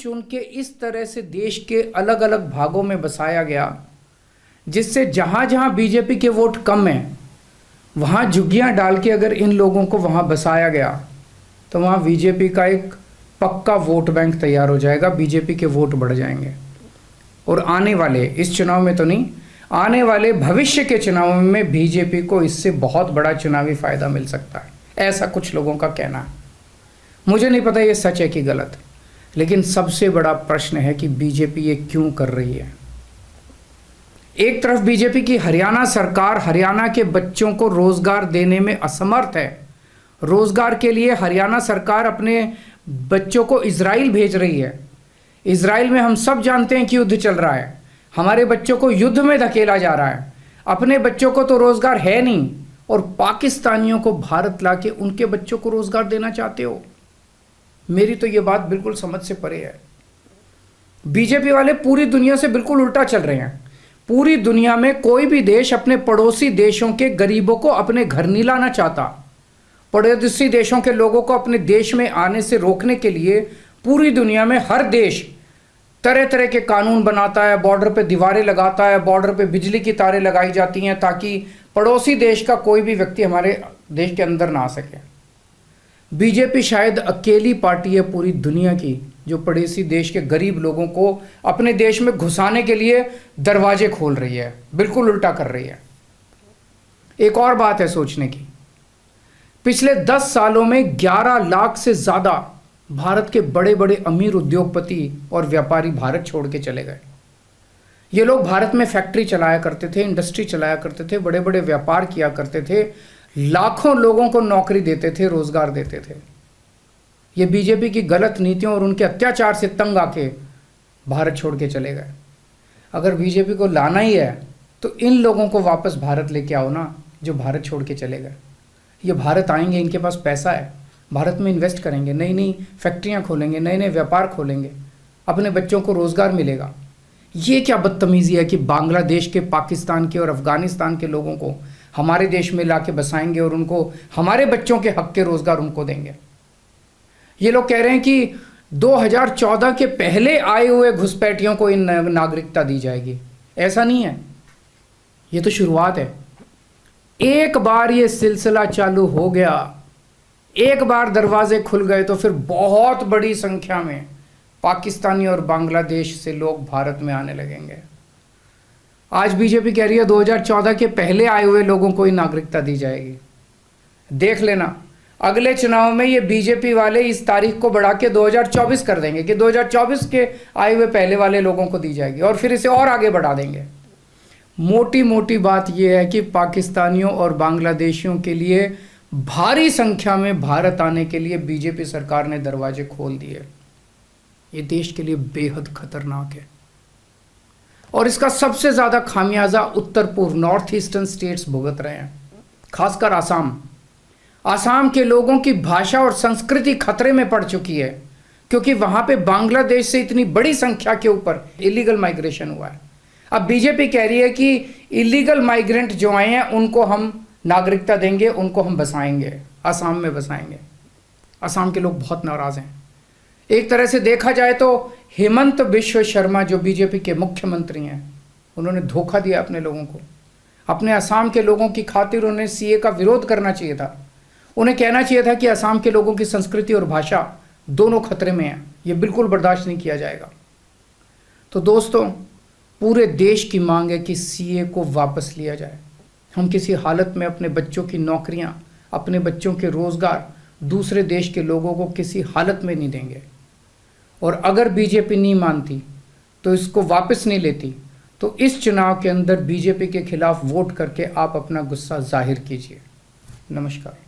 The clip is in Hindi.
चुन के इस तरह से देश के अलग अलग भागों में बसाया गया, जिससे जहाँ जहाँ बीजेपी के वोट कम हैं वहाँ झुग्गियाँ डाल के अगर इन लोगों को वहाँ बसाया गया तो वहाँ बीजेपी का एक पक्का वोट बैंक तैयार हो जाएगा, बीजेपी के वोट बढ़ जाएंगे। और आने वाले इस चुनाव में तो नहीं, आने वाले भविष्य के चुनाव में बीजेपी को इससे बहुत बड़ा चुनावी फायदा मिल सकता है, ऐसा कुछ लोगों का कहना है। मुझे नहीं पता ये सच है कि गलत, लेकिन सबसे बड़ा प्रश्न है कि बीजेपी ये क्यों कर रही है। एक तरफ बीजेपी की हरियाणा सरकार हरियाणा के बच्चों को रोजगार देने में असमर्थ है। रोजगार के लिए हरियाणा सरकार अपने बच्चों को इजराइल भेज रही है। इजराइल में हम सब जानते हैं कि युद्ध चल रहा है, हमारे बच्चों को युद्ध में धकेला जा रहा है। अपने बच्चों को तो रोजगार है नहीं और पाकिस्तानियों को भारत लाके उनके बच्चों को रोजगार देना चाहते हो। मेरी तो ये बात बिल्कुल समझ से परे है। बीजेपी वाले पूरी दुनिया से बिल्कुल उल्टा चल रहे हैं। पूरी दुनिया में कोई भी देश अपने पड़ोसी देशों के गरीबों को अपने घर नहीं लाना चाहता। पड़ोसी देशों के लोगों को अपने देश में आने से रोकने के लिए पूरी दुनिया में हर देश तरह तरह के कानून बनाता है, बॉर्डर पे दीवारें लगाता है, बॉर्डर पे बिजली की तारें लगाई जाती हैं ताकि पड़ोसी देश का कोई भी व्यक्ति हमारे देश के अंदर ना आ सके। बीजेपी शायद अकेली पार्टी है पूरी दुनिया की जो पड़ोसी देश के गरीब लोगों को अपने देश में घुसाने के लिए दरवाजे खोल रही है, बिल्कुल उल्टा कर रही है। एक और बात है सोचने की, पिछले 10 सालों में 11 लाख से ज़्यादा भारत के बड़े बड़े अमीर उद्योगपति और व्यापारी भारत छोड़ के चले गए। ये लोग भारत में फैक्ट्री चलाया करते थे, इंडस्ट्री चलाया करते थे, बड़े बड़े व्यापार किया करते थे, लाखों लोगों को नौकरी देते थे, रोजगार देते थे। ये बीजेपी की गलत नीतियों और उनके अत्याचार से तंग आके भारत छोड़ के चले गए। अगर बीजेपी को लाना ही है तो इन लोगों को वापस भारत लेके आओ ना, जो भारत छोड़ के चले गए। ये भारत आएंगे, इनके पास पैसा है, भारत में इन्वेस्ट करेंगे, नई नई फैक्ट्रियां खोलेंगे, नए नए व्यापार खोलेंगे, अपने बच्चों को रोजगार मिलेगा। ये क्या बदतमीजी है कि बांग्लादेश के, पाकिस्तान के और अफगानिस्तान के लोगों को हमारे देश में लाके बसाएंगे और उनको हमारे बच्चों के हक के रोजगार उनको देंगे। ये लोग कह रहे हैं कि 2014 के पहले आए हुए घुसपैठियों को इन नागरिकता दी जाएगी। ऐसा नहीं है, ये तो शुरुआत है। एक बार ये सिलसिला चालू हो गया, एक बार दरवाजे खुल गए तो फिर बहुत बड़ी संख्या में पाकिस्तानी और बांग्लादेश से लोग भारत में आने लगेंगे। आज बीजेपी कह रही है 2014 के पहले आए हुए लोगों को ही नागरिकता दी जाएगी। देख लेना, अगले चुनाव में ये बीजेपी वाले इस तारीख को बढ़ा के 2024 कर देंगे कि 2024 के आए हुए पहले वाले लोगों को दी जाएगी और फिर इसे और आगे बढ़ा देंगे। मोटी मोटी बात यह है कि पाकिस्तानियों और बांग्लादेशियों के लिए भारी संख्या में भारत आने के लिए बीजेपी सरकार ने दरवाजे खोल दिए। ये देश के लिए बेहद खतरनाक है और इसका सबसे ज़्यादा खामियाजा उत्तर पूर्व नॉर्थ ईस्टर्न स्टेट्स भुगत रहे हैं, खासकर आसाम। आसाम के लोगों की भाषा और संस्कृति खतरे में पड़ चुकी है क्योंकि वहाँ पे बांग्लादेश से इतनी बड़ी संख्या के ऊपर इलीगल माइग्रेशन हुआ है। अब बीजेपी कह रही है कि इलीगल माइग्रेंट जो आए हैं उनको हम नागरिकता देंगे, उनको हम बसाएंगे, आसाम में बसाएंगे। आसाम के लोग बहुत नाराज़ हैं। एक तरह से देखा जाए तो हेमंत बिश्व शर्मा जो बीजेपी के मुख्यमंत्री हैं, उन्होंने धोखा दिया अपने लोगों को। अपने असम के लोगों की खातिर उन्हें सीए का विरोध करना चाहिए था। उन्हें कहना चाहिए था कि असम के लोगों की संस्कृति और भाषा दोनों खतरे में हैं, ये बिल्कुल बर्दाश्त नहीं किया जाएगा। तो दोस्तों, पूरे देश की मांग है कि सीए को वापस लिया जाए। हम किसी हालत में अपने बच्चों की नौकरियां, अपने बच्चों के रोज़गार दूसरे देश के लोगों को किसी हालत में नहीं देंगे। और अगर बीजेपी नहीं मानती तो इसको वापस नहीं लेती तो इस चुनाव के अंदर बीजेपी के खिलाफ वोट करके आप अपना गुस्सा जाहिर कीजिए। नमस्कार।